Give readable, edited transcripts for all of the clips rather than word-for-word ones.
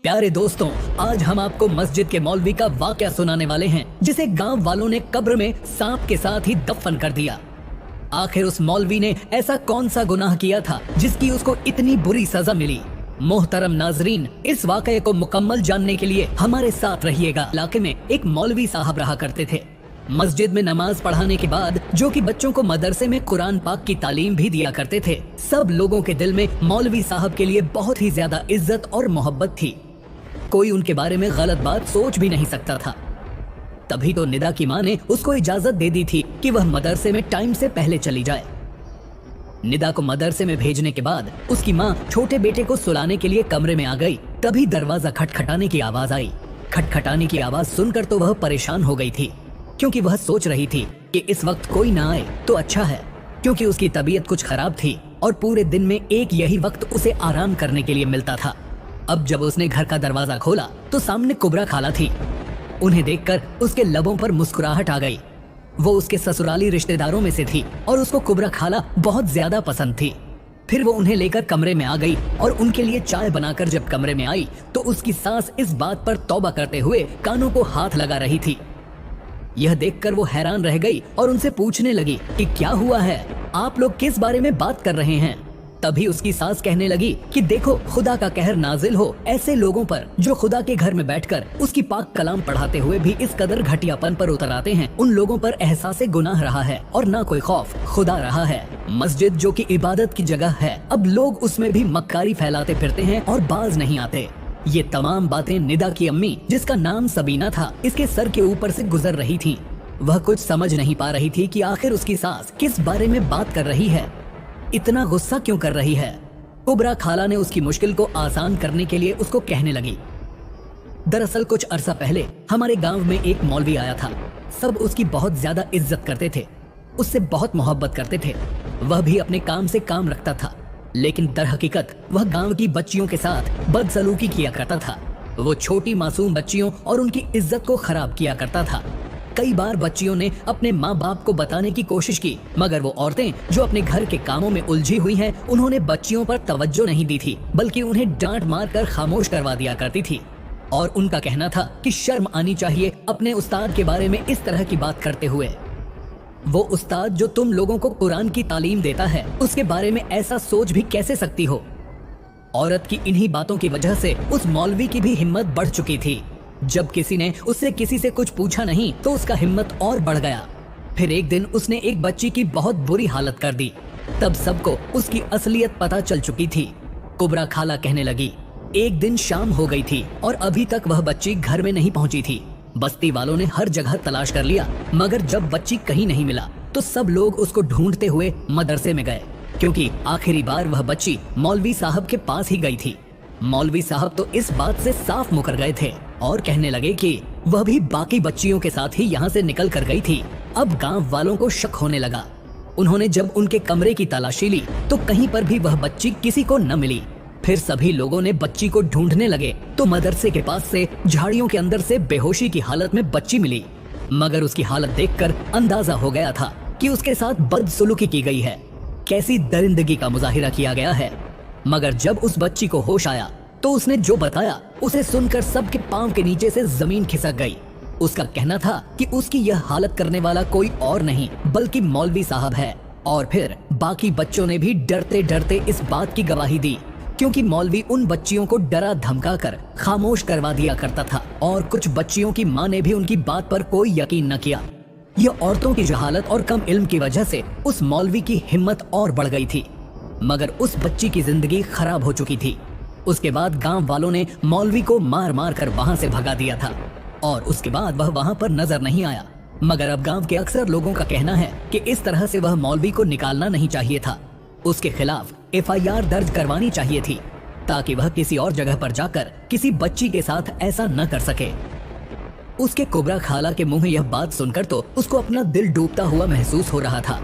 प्यारे दोस्तों, आज हम आपको मस्जिद के मौलवी का वाकया सुनाने वाले हैं जिसे गांव वालों ने कब्र में सांप के साथ ही दफन कर दिया। आखिर उस मौलवी ने ऐसा कौन सा गुनाह किया था जिसकी उसको इतनी बुरी सजा मिली। मोहतरम नाजरीन, इस वाकये को मुकम्मल जानने के लिए हमारे साथ रहिएगा। इलाके में एक मौलवी साहब रहा करते थे। मस्जिद में नमाज पढ़ाने के बाद जो कि बच्चों को मदरसे में कुरान पाक की तालीम भी दिया करते थे। सब लोगों के दिल में मौलवी साहब के लिए बहुत ही ज्यादा इज्जत और मोहब्बत थी। कोई उनके बारे में गलत बात सोच भी नहीं सकता था। तभी तो निदा की माँ ने उसको इजाजत दे दी थी कि वह मदरसे में टाइम से पहले चली जाए। निदा को मदरसे में भेजने के बाद उसकी माँ छोटे बेटे को सुलाने के लिए कमरे में आ गई। तभी दरवाजा खटखटाने की आवाज आई। खटखटाने की आवाज सुनकर तो वह परेशान हो गई थी, क्योंकि वह सोच रही थी कि इस वक्त कोई ना आए तो अच्छा है, क्योंकि उसकी तबीयत कुछ खराब थी और पूरे दिन में एक यही वक्त उसे आराम करने के लिए मिलता था। अब जब उसने घर का दरवाजा खोला तो सामने कुबरा खाला थी। उन्हें देखकर उसके लबों पर मुस्कुराहट आ गई। वो उसके ससुराली रिश्तेदारों में से थी और उसको कुबरा खाला बहुत ज्यादा पसंद थी। फिर वो उन्हें लेकर कमरे में आ गई और उनके लिए चाय बनाकर जब कमरे में आई तो उसकी सास इस बात पर तौबा करते हुए कानों को हाथ लगा रही थी। यह देखकर वो हैरान रह गई और उनसे पूछने लगी कि क्या हुआ है, आप लोग किस बारे में बात कर रहे हैं। तभी उसकी सास कहने लगी कि देखो, खुदा का कहर नाजिल हो ऐसे लोगों पर जो खुदा के घर में बैठकर उसकी पाक कलाम पढ़ाते हुए भी इस कदर घटियापन पर उतर आते हैं। उन लोगों पर एहसासे गुनाह रहा है और ना कोई खौफ खुदा रहा है। मस्जिद जो कि इबादत की जगह है, अब लोग उसमें भी मक्कारी फैलाते फिरते हैं और बाज नहीं आते। ये तमाम बातें निदा की अम्मी, जिसका नाम सबीना था, इसके सर के ऊपर से गुजर रही थी। वह कुछ समझ नहीं पा रही थी कि आखिर उसकी सास किस बारे में बात कर रही है, इतना गुस्सा क्यों कर रही है। कुबरा खाला ने उसकी मुश्किल को आसान करने के लिए उसको कहने लगी, दरअसल कुछ अरसा पहले हमारे गांव में एक मौलवी आया था। सब उसकी बहुत ज्यादा इज्जत करते थे, उससे बहुत मोहब्बत करते थे। वह भी अपने काम से काम रखता था, लेकिन दर हकीकत वह गांव की बच्चियों के साथ बदसलूकी किया करता था। वो छोटी मासूम बच्चियों और उनकी इज्जत को खराब किया करता था। कई बार बच्चियों ने अपने माँ बाप को बताने की कोशिश की, मगर वो औरतें जो अपने घर के कामों में उलझी हुई हैं, उन्होंने बच्चियों पर तवज्जो नहीं दी थी, बल्कि उन्हें डांट मार कर खामोश करवा दिया करती थी। और उनका कहना था कि शर्म आनी चाहिए अपने उस्ताद के बारे में इस तरह की बात करते हुए। वो उस्ताद जो तुम लोगों को कुरान की तालीम देता है, उसके बारे में ऐसा सोच भी कैसे सकती हो। औरत की इन्हीं बातों की वजह से उस मौलवी की भी हिम्मत बढ़ चुकी थी। जब किसी ने उससे किसी से कुछ पूछा नहीं तो उसका हिम्मत और बढ़ गया। फिर एक दिन उसने एक बच्ची की बहुत बुरी हालत कर दी। तब सबको उसकी असलियत पता चल चुकी थी। कुबरा खाला कहने लगी, एक दिन शाम हो गई थी और अभी तक वह बच्ची घर में नहीं पहुंची थी। बस्ती वालों ने हर जगह तलाश कर लिया, मगर जब बच्ची कहीं नहीं मिला तो सब लोग उसको ढूंढते हुए मदरसे में गए, क्योंकि आखिरी बार वह बच्ची मौलवी साहब के पास ही गई थी। मौलवी साहब तो इस बात से साफ मुकर गए थे और कहने लगे कि वह भी बाकी बच्चियों के साथ ही यहाँ से निकल कर गई थी। अब गांव वालों को शक होने लगा। उन्होंने जब उनके कमरे की तलाशी ली तो कहीं पर भी वह बच्ची किसी को न मिली। फिर सभी लोगों ने बच्ची को ढूंढने लगे तो मदरसे के पास से झाड़ियों के अंदर से बेहोशी की हालत में बच्ची मिली, मगर उसकी हालत देखकर अंदाजा हो गया था कि उसके साथ बदसलूकी की गई है, कैसी दरिंदगी का मुजाहिरा किया गया है। मगर जब उस बच्ची को होश आया तो उसने जो बताया उसे सुनकर सबके पांव के नीचे से जमीन खिसक गई। उसका कहना था कि उसकी यह हालत करने वाला कोई और नहीं बल्कि मौलवी साहब है। और फिर बाकी बच्चों ने भी डरते डरते इस बात की गवाही दी, क्योंकि मौलवी उन बच्चियों को डरा धमका कर खामोश करवा दिया करता था और कुछ बच्चियों की माँ ने भी उनकी बात पर कोई यकीन न किया। यह औरतों की जहालत और कम इल्म की वजह से उस मौलवी की हिम्मत और बढ़ गई थी, मगर उस बच्ची की जिंदगी खराब हो चुकी थी। उसके बाद गांव वालों ने मौलवी को मार मार कर वहां से भगा दिया था और उसके बाद वह वहां पर नजर नहीं आया। मगर अब गांव के अक्सर लोगों का कहना है कि इस तरह से वह मौलवी को निकालना नहीं चाहिए था, उसके खिलाफ FIR दर्ज करवानी चाहिए थी, ताकि वह किसी और जगह पर जाकर किसी बच्ची के साथ ऐसा न कर सके। उसके कुबरा खाला के मुंह यह बात सुनकर तो उसको अपना दिल डूबता हुआ महसूस हो रहा था।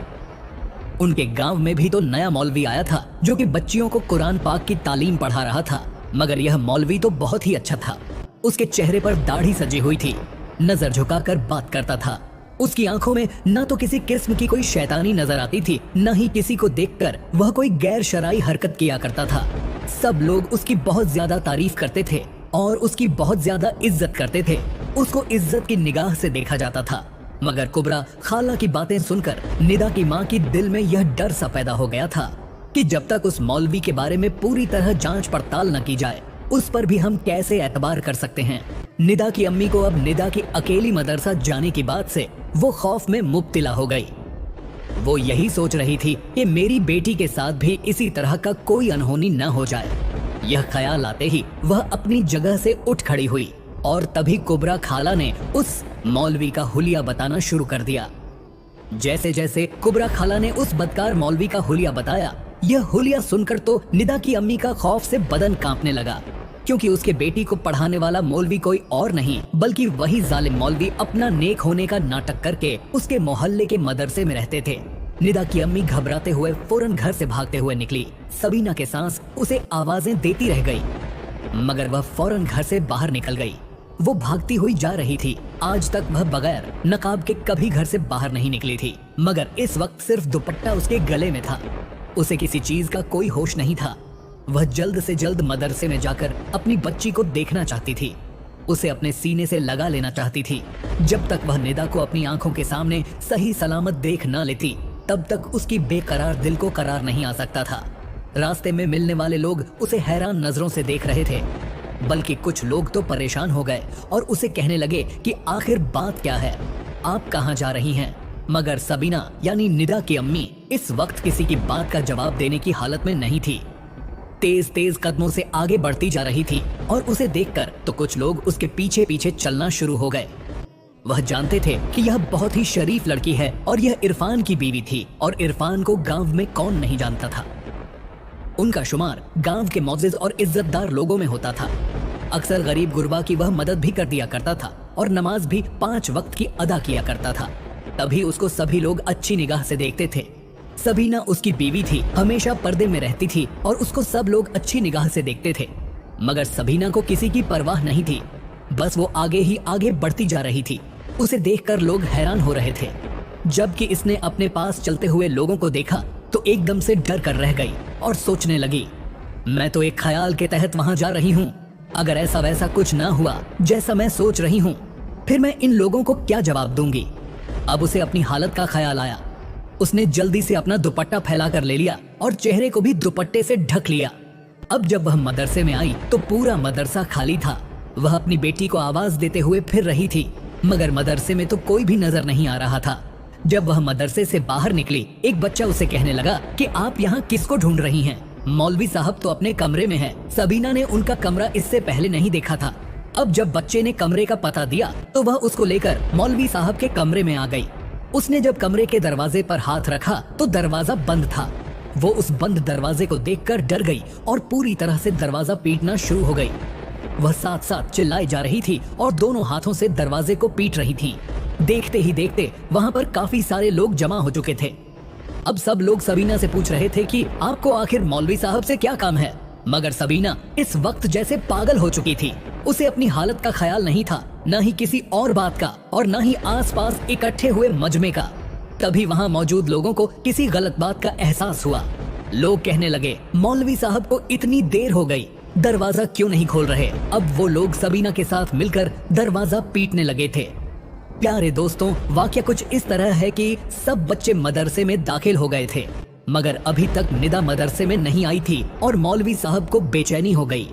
उनके गांव में भी तो नया मौलवी आया था जो कि बच्चियों को कुरान पाक की तालीम पढ़ा रहा था, मगर यह मौलवी तो बहुत ही अच्छा था। उसके चेहरे पर दाढ़ी सजी हुई थी, नजर झुकाकर बात करता था। उसकी आंखों में न तो किसी किस्म की कोई शैतानी नजर आती थी, न ही किसी को देखकर वह कोई गैर शरई हरकत किया करता था। सब लोग उसकी बहुत ज्यादा तारीफ करते थे और उसकी बहुत ज्यादा इज्जत करते थे। उसको इज्जत की निगाह से देखा जाता था। मगर कुबरा खाला की बातें सुनकर निदा की माँ की दिल में यह डर सा पैदा हो गया था कि जब तक उस मौलवी के बारे में पूरी तरह जांच पड़ताल न की जाए उस पर भी हम कैसे एतबार कर सकते हैं। निदा की अम्मी को अब निदा की अकेली मदरसा जाने की बात से वो खौफ में मुब्तिला हो गई। वो यही सोच रही थी कि मेरी बेटी के साथ भी इसी तरह का कोई अनहोनी न हो जाए। यह ख्याल आते ही वह अपनी जगह से उठ खड़ी हुई और तभी कुबरा खाला ने उस मौलवी का हुलिया बताना शुरू कर दिया। जैसे जैसे कुबरा खाला ने उस बदकार मौलवी का हुलिया बताया, यह हुलिया सुनकर तो निदा की अम्मी का खौफ से बदन कांपने लगा, क्योंकि उसके बेटी को पढ़ाने वाला मौलवी कोई और नहीं बल्कि वही जालिम मौलवी अपना नेक होने का नाटक करके उसके मोहल्ले के मदरसे में रहते थे। निदा की अम्मी घबराते हुए फौरन घर से भागते हुए निकली। सबीना के सांस उसे आवाजें देती रह गई, मगर वह फौरन घर से बाहर निकल गई। वो भागती हुई जा रही थी। आज तक वह बगैर नकाब के कभी घर से बाहर नहीं निकली थी, मगर इस वक्त सिर्फ दुपट्टा उसके गले में था। उसे किसी चीज का कोई होश नहीं था। वह जल्द से जल्द मदरसे में जाकर अपनी बच्ची को देखना चाहती थी, उसे अपने सीने से लगा लेना चाहती थी। जब तक वह निदा को अपनी आंखों के सामने सही सलामत देख न लेती तब तक उसकी बेकरार दिल को करार नहीं आ सकता था। रास्ते में मिलने वाले लोग उसे हैरान नजरों से देख रहे थे, बल्कि कुछ लोग तो परेशान हो गए और उसे कहने लगे कि आखिर बात क्या है, आप कहाँ जा रही हैं। मगर सबीना यानी निदा की अम्मी इस वक्त किसी की बात का जवाब देने की हालत में नहीं थी। तेज तेज कदमों से आगे बढ़ती जा रही थी और उसे देखकर तो कुछ लोग उसके पीछे पीछे चलना शुरू हो गए। वह जानते थे कि यह बहुत ही शरीफ लड़की है और यह इरफान की बीवी थी, और इरफान को गांव में कौन नहीं जानता था। उनका शुमार गांव के मोअज़्ज़िज़ और इज्जतदार लोगों में होता था। अक्सर गरीब गुरबा की वह मदद भी कर दिया करता था और नमाज भी 5 वक्त की अदा किया करता था। तभी उसको सभी लोग अच्छी निगाह से देखते थे। सबीना उसकी बीवी थी, हमेशा पर्दे में रहती थी और उसको सब लोग अच्छी निगाह से देखते थे। मगर सबीना को किसी की परवाह नहीं थी, बस वो आगे ही आगे बढ़ती जा रही थी। उसे देखकर लोग हैरान हो रहे थे। जबकि इसने अपने पास चलते हुए लोगों को देखा तो एकदम से डर कर रह गई और सोचने लगी, मैं तो एक ख्याल के तहत वहां जा रही हूँ। अगर ऐसा वैसा कुछ ना हुआ जैसा मैं सोच रही हूँ, फिर मैं इन लोगों को क्या जवाब दूंगी। अब उसे अपनी हालत का ख्याल आया। उसने जल्दी से अपना दुपट्टा फैलाकर ले लिया और चेहरे को भी दुपट्टे से ढक लिया। अब जब वह मदरसे में आई तो पूरा मदरसा खाली था। वह अपनी बेटी को आवाज देते हुए फिर रही थी, मगर मदरसे में तो कोई भी नजर नहीं आ रहा था। जब वह मदरसे से बाहर निकली, एक बच्चा उसे कहने लगा कि आप यहाँ किसको ढूंढ रही हैं? मौलवी साहब तो अपने कमरे में हैं। सबीना ने उनका कमरा इससे पहले नहीं देखा था। अब जब बच्चे ने कमरे का पता दिया तो वह उसको लेकर मौलवी साहब के कमरे में आ गई। उसने जब कमरे के दरवाजे पर हाथ रखा तो दरवाजा बंद था। वो उस बंद दरवाजे को देखकर डर गई और पूरी तरह से दरवाजा पीटना शुरू हो गई। वह साथ साथ चिल्लाई जा रही थी और दोनों हाथों से दरवाजे को पीट रही थी। देखते ही देखते वहाँ पर काफी सारे लोग जमा हो चुके थे। अब सब लोग सबीना से पूछ रहे थे कि आपको आखिर मौलवी साहब से क्या काम है। मगर सबीना इस वक्त जैसे पागल हो चुकी थी। उसे अपनी हालत का ख्याल नहीं था, न ही किसी और बात का और न ही आसपास इकट्ठे हुए मजमे का। तभी वहाँ मौजूद लोगों को किसी गलत बात का एहसास हुआ। लोग कहने लगे, मौलवी साहब को इतनी देर हो गई, दरवाजा क्यों नहीं खोल रहे। अब वो लोग सबीना के साथ मिलकर दरवाजा पीटने लगे थे। प्यारे दोस्तों, वाकया कुछ इस तरह है कि सब बच्चे मदरसे में दाखिल हो गए थे, मगर अभी तक निदा मदरसे में नहीं आई थी और मौलवी साहब को बेचैनी हो गई।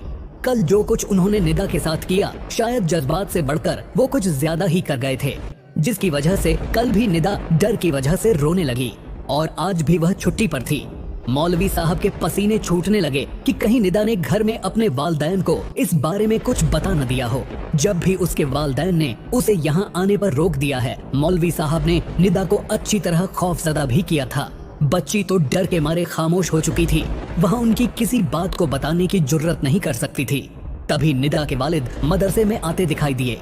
कल जो कुछ उन्होंने निदा के साथ किया, शायद जज्बात से बढ़कर वो कुछ ज्यादा ही कर गए थे, जिसकी वजह से कल भी निदा डर की वजह से रोने लगी और आज भी वह छुट्टी पर थी। मौलवी साहब के पसीने छूटने लगे कि कहीं निदा ने घर में अपने वालदैन को इस बारे में कुछ बता न दिया हो। जब भी उसके वालदैन ने उसे यहाँ आने पर रोक दिया है, मौलवी साहब ने निदा को अच्छी तरह खौफजदा भी किया था। बच्ची तो डर के मारे खामोश हो चुकी थी। वह उनकी किसी बात को बताने की जुर्रत नहीं कर सकती थी। तभी निदा के वालिद मदरसे में आते दिखाई दिए।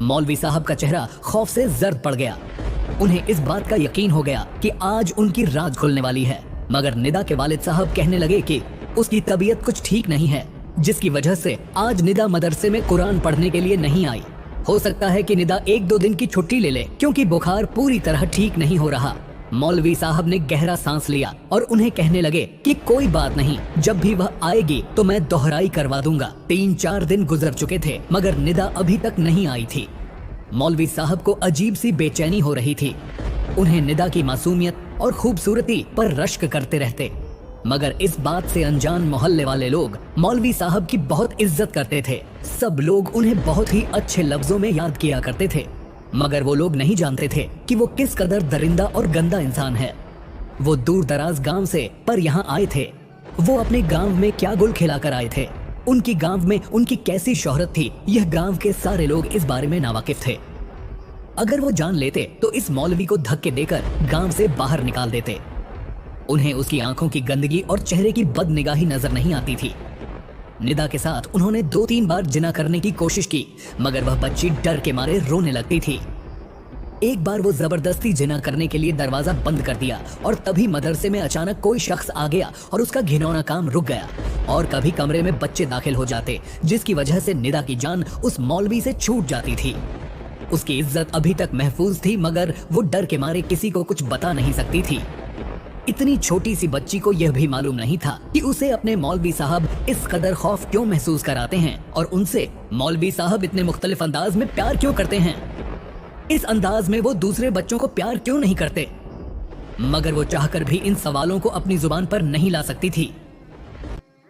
मौलवी साहब का चेहरा खौफ से जर्द पड़ गया। उन्हें इस बात का यकीन हो गया कि आज उनकी राज खुलने वाली है। मगर निदा के वालिद साहब कहने लगे कि उसकी तबीयत कुछ ठीक नहीं है, जिसकी वजह से आज निदा मदरसे में कुरान पढ़ने के लिए नहीं आई। हो सकता है कि निदा 1-2 दिन की छुट्टी ले ले, क्योंकि बुखार पूरी तरह ठीक नहीं हो रहा। मौलवी साहब ने गहरा सांस लिया और उन्हें कहने लगे कि कोई बात नहीं, जब भी वह आएगी तो मैं दोहराई करवा दूंगा। 3-4 दिन गुजर चुके थे मगर निदा अभी तक नहीं आई थी। मौलवी साहब को अजीब सी बेचैनी हो रही थी। उन्हें निदा की मासूमियत और खूबसूरती पर रश्क करते रहते, मगर इस बात से अनजान मोहल्ले वाले लोग मौलवी साहब की बहुत इज्जत करते थे। सब लोग उन्हें बहुत ही अच्छे लफ्जों में याद किया करते थे, मगर वो लोग नहीं जानते थे कि वो किस कदर दरिंदा और गंदा इंसान है। वो दूर दराज गांव से पर यहाँ आए थे। वो अपने गांव में क्या गुल खिलाकर आए थे। उनकी गांव में उनकी कैसी शोहरत थी, यह गांव के सारे लोग इस बारे में नावाकिफ थे। अगर वो जान लेते तो इस मौलवी को धक्के देकर गांव से बाहर निकाल देते। उन्हें उसकी आंखों की गंदगी और चेहरे की बदनिगाही नजर नहीं आती थी। निदा के साथ उन्होंने 2-3 बार जिना करने की कोशिश की, मगर वह बच्ची डर के मारे रोने लगती थी। एक बार वो जबरदस्ती जिना करने के लिए दरवाजा बंद कर दिया और तभी मदरसे में अचानक कोई शख्स आ गया और उसका घिनौना काम रुक गया। और कभी कमरे में बच्चे दाखिल हो जाते, जिसकी वजह से निदा की जान उस मौलवी से छूट जाती थी। उसकी इज्जत अभी तक महफूज थी, मगर वो डर के मारे किसी को कुछ बता नहीं सकती थी। इतनी छोटी सी बच्ची को यह भी मालूम नहीं था कि उसे अपने मौलवी साहब इस कदर खौफ क्यों महसूस कराते हैं और उनसे मौलवी साहब इतने मुख्तलिफ अंदाज में प्यार क्यों करते हैं। इस अंदाज में वो दूसरे बच्चों को प्यार क्यों नहीं करते। मगर वो चाहकर भी इन सवालों को अपनी जुबान पर नहीं ला सकती थी।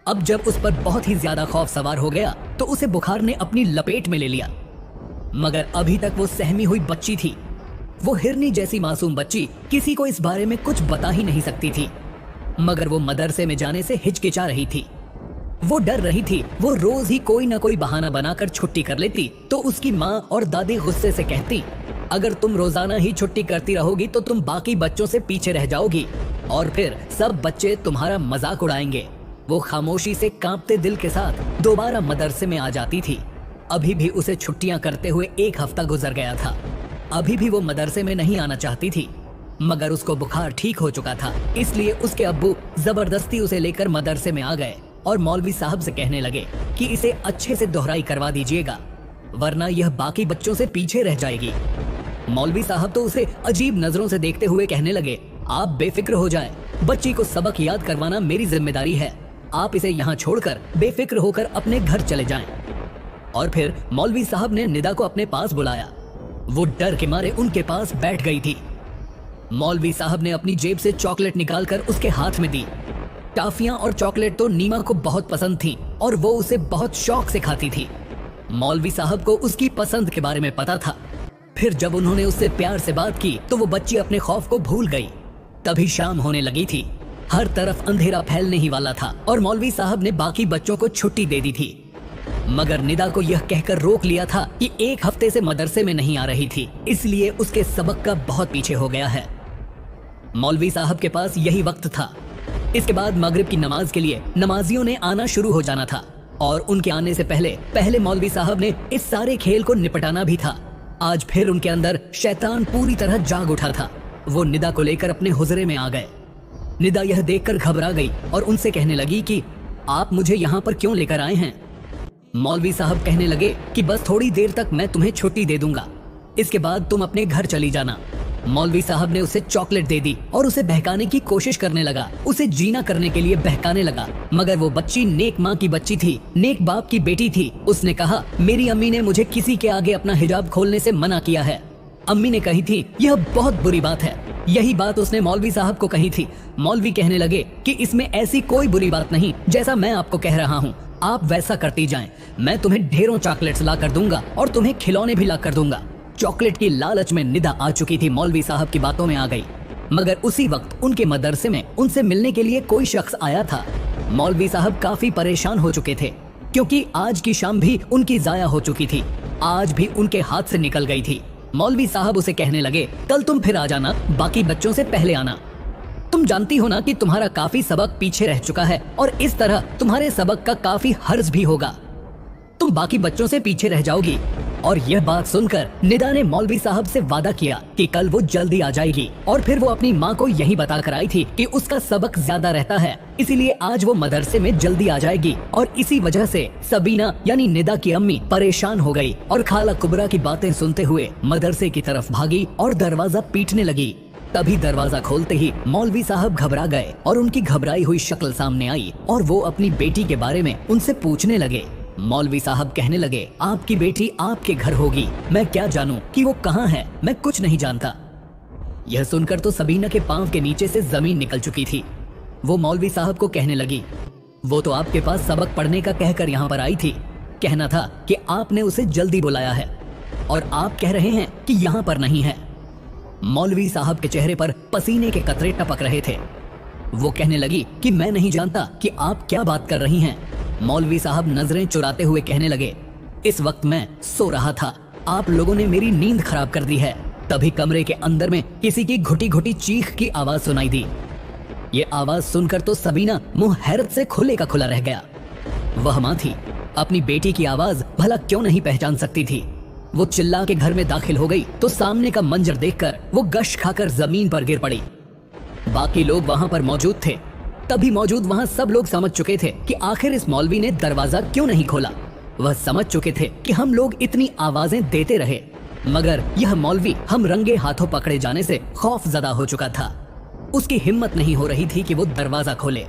अब जब उस पर बहुत ही ज्यादा खौफ सवार हो गया तो उसे बुखार ने अपनी लपेट में ले लिया। मगर अभी तक वो सहमी हुई बच्ची थी। वो हिरनी जैसी मासूम बच्ची किसी को इस बारे में कुछ बता ही नहीं सकती थी, मगर वो मदरसे में जाने से हिचकिचा रही थी। वो डर रही थी। वो रोज ही कोई ना कोई बहाना बनाकर छुट्टी कर लेती तो उसकी माँ और दादी गुस्से से कहती, अगर तुम रोजाना ही छुट्टी करती रहोगी तो तुम बाकी बच्चों से पीछे रह जाओगी और फिर सब बच्चे तुम्हारा मजाक उड़ाएंगे। वो खामोशी से कांपते दिल के साथ दोबारा मदरसे में आ जाती थी। अभी भी उसे छुट्टियां करते हुए 1 हफ्ता गुजर गया था। अभी भी वो मदरसे में नहीं आना चाहती थी, मगर उसको बुखार ठीक हो चुका था। इसलिए उसके अब्बू जबरदस्ती उसे लेकर मदरसे में आ गए और मौलवी साहब से कहने लगे कि इसे अच्छे से दोहराई करवा दीजिएगा, वरना यह बाकी बच्चों से पीछे रह जाएगी। मौलवी साहब तो उसे अजीब नजरों से देखते हुए कहने लगे, आप बेफिक्र हो जाएं, बच्ची को सबक याद करवाना मेरी जिम्मेदारी है। आप इसे यहाँ छोड़कर बेफिक्र होकर अपने घर चले जाएं। और फिर मौलवी साहब ने निदा को अपने पास बुलाया। वो डर के मारे उनके पास बैठ गई थी। मौलवी साहब ने अपनी जेब से चॉकलेट निकालकर उसके हाथ में दी। टाफियां और चॉकलेट तो नीमा को बहुत पसंद थी और वो उसे बहुत शौक से खाती थी। मौलवी साहब को उसकी पसंद के बारे में पता था। फिर जब उन्होंने उससे प्यार से बात की तो वो बच्ची अपने खौफ को भूल गई। तभी शाम होने लगी थी। हर तरफ अंधेरा फैलने ही वाला था और मौलवी साहब ने बाकी बच्चों को छुट्टी दे दी थी, मगर निदा को यह कहकर रोक लिया था कि 1 हफ्ते से मदरसे में नहीं आ रही थी, इसलिए उसके सबक का बहुत पीछे हो गया है। मौलवी साहब के पास यही वक्त था। इसके बाद मगरिब की नमाज के लिए नमाजियों ने आना शुरू हो जाना था और उनके आने से पहले मौलवी साहब ने इस सारे खेल को निपटाना भी था। आज फिर उनके अंदर शैतान पूरी तरह जाग उठा था। वो निदा को लेकर अपने हुजरे में आ गए। निदा यह देखकर घबरा गई और उनसे कहने लगी कि आप मुझे यहाँ पर क्यों लेकर आए हैं। मौलवी साहब कहने लगे कि बस थोड़ी देर तक मैं तुम्हें छुट्टी दे दूंगा, इसके बाद तुम अपने घर चली जाना। मौलवी साहब ने उसे चॉकलेट दे दी और उसे बहकाने की कोशिश करने लगा, उसे जीना करने के लिए बहकाने लगा। मगर वो बच्ची नेक माँ की बच्ची थी, नेक बाप की बेटी थी। उसने कहा, मेरी अम्मी ने मुझे किसी के आगे अपना हिजाब खोलने से मना किया है। अम्मी ने कही थी यह बहुत बुरी बात है। यही बात उसने मौलवी साहब को कही थी। मौलवी कहने लगे कि इसमें ऐसी कोई बुरी बात नहीं, जैसा मैं आपको कह रहा हूँ आप वैसा करती जाएं। मैं तुम्हें ढेरों चॉकलेट्स ला कर दूंगा और तुम्हें खिलौने भी ला कर दूंगा। चॉकलेट की लालच में निदा आ चुकी थी, मौलवी साहब की बातों में आ गई। मगर उसी वक्त उनके मदरसे में उनसे मिलने के लिए कोई शख्स आया था। मौलवी साहब काफी परेशान हो चुके थे, क्योंकि आज की शाम भी उनकी जाया हो चुकी थी, आज भी उनके हाथ से निकल गई थी। मौलवी साहब उसे कहने लगे, कल तुम फिर आ जाना, बाकी बच्चों से पहले आना। तुम जानती हो ना कि तुम्हारा काफी सबक पीछे रह चुका है और इस तरह तुम्हारे सबक का काफी हर्ज भी होगा। तुम बाकी बच्चों से पीछे रह जाओगी। और यह बात सुनकर निदा ने मौलवी साहब से वादा किया कि कल वो जल्दी आ जाएगी। और फिर वो अपनी माँ को यही बता कर आई थी कि उसका सबक ज्यादा रहता है, इसीलिए आज वो मदरसे में जल्दी आ जाएगी। और इसी वजह से सबीना यानी निदा की अम्मी परेशान हो गई और खाला कुबरा की बातें सुनते हुए मदरसे की तरफ भागी और दरवाजा पीटने लगी। तभी दरवाजा खोलते ही मौलवी साहब घबरा गए और उनकी घबराई हुई शक्ल सामने आई और वो अपनी बेटी के बारे में उनसे पूछने लगे। मौलवी साहब कहने लगे, आपकी बेटी आपके घर होगी, मैं क्या जानूं कि वो कहाँ है, मैं कुछ नहीं जानता। यह सुनकर तो सबीना के पांव के नीचे से जमीन निकल चुकी थी। वो मौलवी साहब को कहने लगी, वो तो आपके पास सबक पढ़ने का कहकर यहाँ पर आई थी, कहना था कि आपने उसे जल्दी बुलाया है और आप कह रहे हैं कि यहाँ पर नहीं है। मौलवी साहब के चेहरे पर पसीने के कतरे टपक रहे थे। वो कहने लगी कि मैं नहीं जानता कि आप क्या बात कर रही हैं। मौलवी साहब नजरें चुराते हुए कहने लगे, इस वक्त मैं सो रहा था, आप लोगों ने मेरी नींद खराब कर दी है। तभी कमरे के अंदर में किसी की घुटी घुटी चीख की आवाज सुनाई दी। ये आवाज सुनकर तो सबीना मुंह हैरत से खुले का खुला रह गया। वह माँ थी, अपनी बेटी की आवाज भला क्यों नहीं पहचान सकती थी। वो चिल्ला के घर में दाखिल हो गई तो सामने का मंजर देखकर वो गश खाकर जमीन पर गिर पड़ी। बाकी लोग वहां पर मौजूद थे। तभी मौजूद वहां सब लोग समझ चुके थे कि आखिर इस मौलवी ने दरवाजा क्यों नहीं खोला। वह समझ चुके थे कि हम लोग इतनी आवाजें देते रहे, मगर यह मौलवी हम रंगे हाथों पकड़े जाने से खौफजदा हो चुका था। उसकी हिम्मत नहीं हो रही थी कि वो दरवाजा खोले।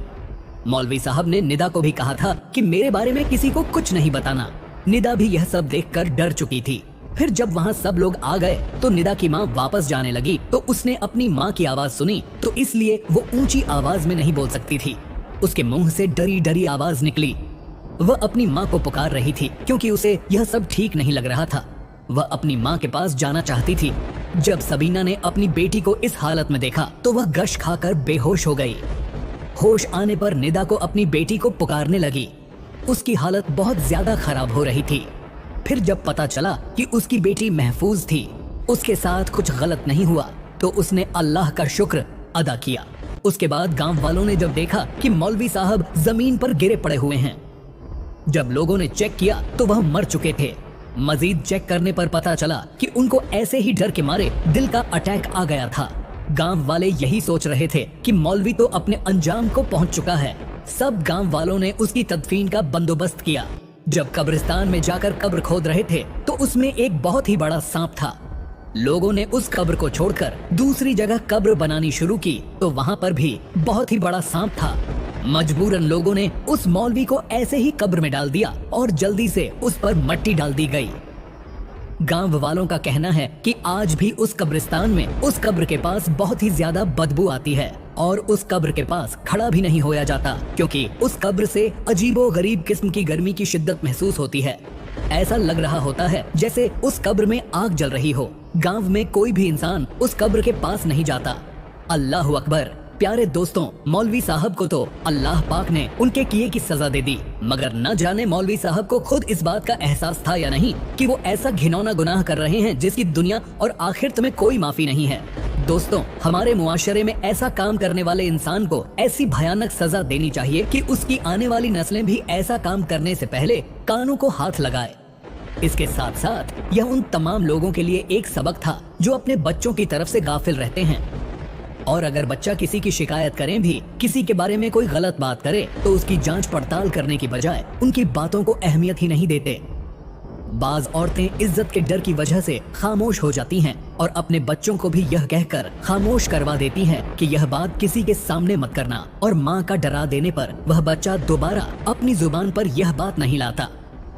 मौलवी साहब ने निदा को भी कहा था कि मेरे बारे में किसी को कुछ नहीं बताना। निदा भी यह सब देखकर डर चुकी थी। फिर जब वहाँ सब लोग आ गए तो निदा की माँ वापस जाने लगी तो उसने अपनी माँ की आवाज सुनी, तो इसलिए वो ऊंची आवाज में नहीं बोल सकती थी। उसके मुंह से डरी डरी आवाज निकली। वह अपनी माँ को पुकार रही थी क्योंकि उसे यह सब ठीक नहीं लग रहा था। वह अपनी माँ के पास जाना चाहती थी। जब सबीना ने अपनी बेटी को इस हालत में देखा तो वह गश खाकर बेहोश हो गई। होश आने पर निदा को अपनी बेटी को पुकारने लगी। उसकी हालत बहुत ज्यादा खराब हो रही थी। फिर जब पता चला कि उसकी बेटी महफूज थी, उसके साथ कुछ गलत नहीं हुआ, तो उसने अल्लाह का शुक्र अदा किया। उसके बाद गांव वालों ने जब देखा कि मौलवी साहब जमीन पर गिरे पड़े हुए हैं, जब लोगों ने चेक किया तो वह मर चुके थे। मजीद चेक करने पर पता चला कि उनको ऐसे ही डर के मारे दिल का अटैक आ गया था। गांव वाले यही सोच रहे थे कि मौलवी तो अपने अंजाम को पहुंच चुका है। सब गांव वालों ने उसकी तदफीन का बंदोबस्त किया। जब कब्रिस्तान में जाकर कब्र खोद रहे थे तो उसमें एक बहुत ही बड़ा सांप था। लोगों ने उस कब्र को छोड़कर दूसरी जगह कब्र बनानी शुरू की तो वहाँ पर भी बहुत ही बड़ा सांप था। मजबूरन लोगों ने उस मौलवी को ऐसे ही कब्र में डाल दिया और जल्दी से उस पर मट्टी डाल दी गई। गांव वालों का कहना है कि आज भी उस कब्रिस्तान में उस कब्र के पास बहुत ही ज्यादा बदबू आती है और उस कब्र के पास खड़ा भी नहीं होया जाता क्योंकि उस कब्र से अजीबो गरीब किस्म की गर्मी की शिद्दत महसूस होती है। ऐसा लग रहा होता है जैसे उस कब्र में आग जल रही हो। गांव में कोई भी इंसान उस कब्र के पास नहीं जाता। अल्लाह अकबर। प्यारे दोस्तों, मौलवी साहब को तो अल्लाह पाक ने उनके किए की सजा दे दी, मगर न जाने मौलवी साहब को खुद इस बात का एहसास था या नहीं कि वो ऐसा घिनौना गुनाह कर रहे हैं जिसकी दुनिया और आखिरत में कोई माफी नहीं है। दोस्तों, हमारे मुआशरे में ऐसा काम करने वाले इंसान को ऐसी भयानक सजा देनी चाहिए कि उसकी आने वाली नस्लें भी ऐसा काम करने से पहले कानों को हाथ लगाए। इसके साथ साथ यह उन तमाम लोगों के लिए एक सबक था जो अपने बच्चों की तरफ से गाफिल रहते हैं और अगर बच्चा किसी की शिकायत करें भी, किसी के बारे में कोई गलत बात करे तो उसकी जांच पड़ताल करने की बजाय उनकी बातों को अहमियत ही नहीं देते। बाज औरतें इज्जत के डर की वजह से खामोश हो जाती हैं और अपने बच्चों को भी यह कहकर खामोश करवा देती हैं कि यह बात किसी के सामने मत करना, और माँ का डरा देने पर वह बच्चा दोबारा अपनी जुबान पर यह बात नहीं लाता।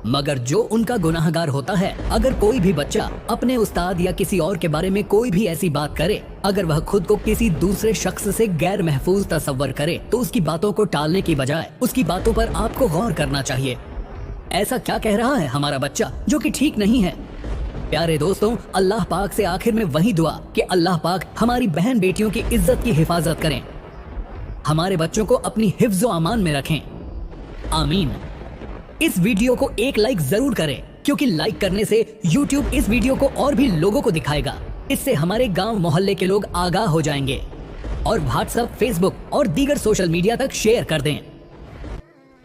मगर जो उनका गुनाहगार होता है, अगर कोई भी बच्चा अपने उस्ताद या किसी और के बारे में कोई भी ऐसी बात करे, अगर वह खुद को किसी दूसरे शख्स से गैर महफूज तस्वर करे तो उसकी बातों को टालने की बजाय उसकी बातों पर आपको गौर करना चाहिए। ऐसा क्या कह रहा है हमारा बच्चा जो कि ठीक नहीं है। प्यारे दोस्तों, अल्लाह पाक से आखिर में वही दुआ कि अल्लाह पाक हमारी बहन बेटियों की इज्जत की हिफाजत करें, हमारे बच्चों को अपनी हिफ्ज़ो अमान में रखें। आमीन। इस वीडियो को एक लाइक जरूर करें क्योंकि लाइक करने से YouTube इस वीडियो को और भी लोगों को दिखाएगा। इससे हमारे गांव मोहल्ले के लोग आगाह हो जाएंगे और WhatsApp, Facebook और दीगर सोशल मीडिया तक शेयर कर दें।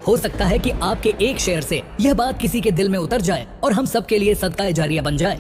हो सकता है कि आपके एक शेयर से यह बात किसी के दिल में उतर जाए और हम सबके लिए सदका जारिया बन जाए।